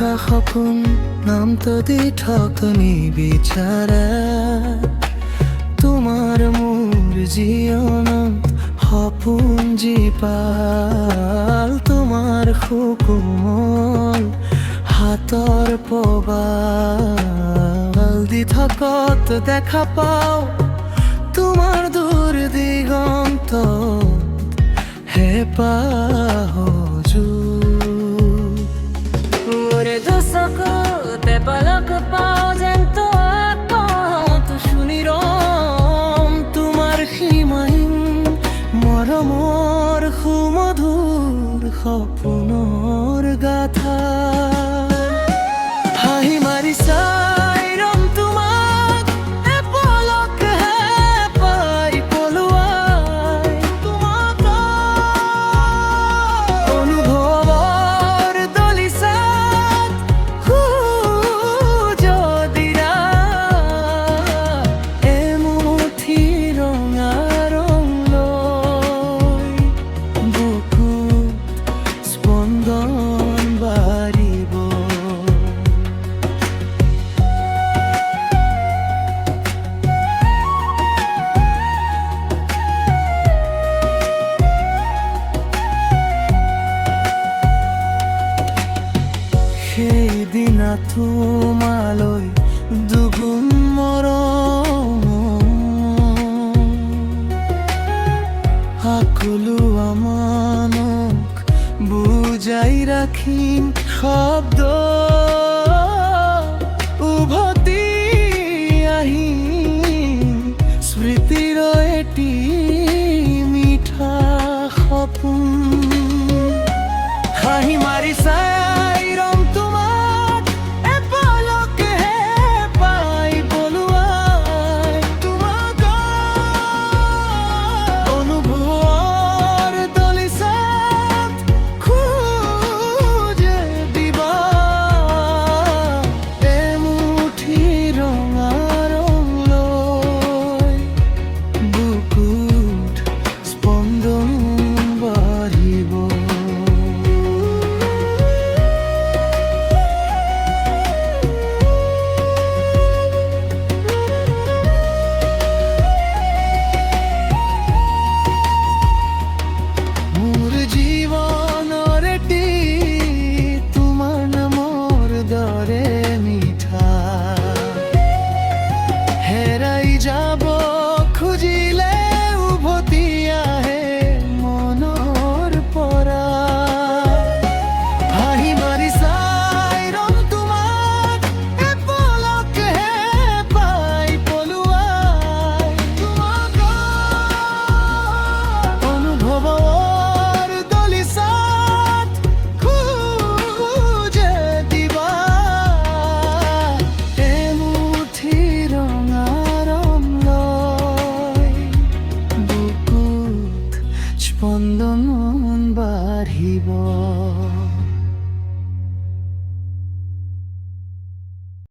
দেখা সপোন নাম তদি ঠকনি বিচাৰে তোমাৰ মোৰ জীৱনত সপোন জীপাল তোমাৰ সুকোমল হাতৰ পবাল দি থকত দেখা পাও তোমাৰ দূৰ দিগন্ত হেঁপাহ মোরে দুচকুতে পলক পাও যেন তো কত শুনি ৰম তোমাৰ সীমাহীন মৰমৰ সুমধুৰ সপোনৰ গাথা হাঁহি মাৰি চাই ৰম তোমাক এপলকহে পাই পলুৱাই তোমাক অনুভৱৰ দলিচাত সুজদিৰা এমুঠি ৰঙা ৰং লৈ বুকুত স্পন্দন বাঢ়িব সেইদিনা তোমালৈ দুগুণ মৰম সকলোৱা মনক বুজাই ৰাখিম শব্দ উভতি আহিম স্মৃতিৰ এটি মিঠা সপোন হাঁহি মাৰি চাই ৰম তোমাক এপলকহে পাই পলুৱাই তোমাক অনুভৱৰ দলিচাত খোজে দিবা এমুঠি ৰঙা ৰং লৈ বুকুত স্পন্দন বাঢ়িব মোৰ জীৱনৰ এটি তোমাৰ নামৰ দৰে মিঠা হেৰাই যাব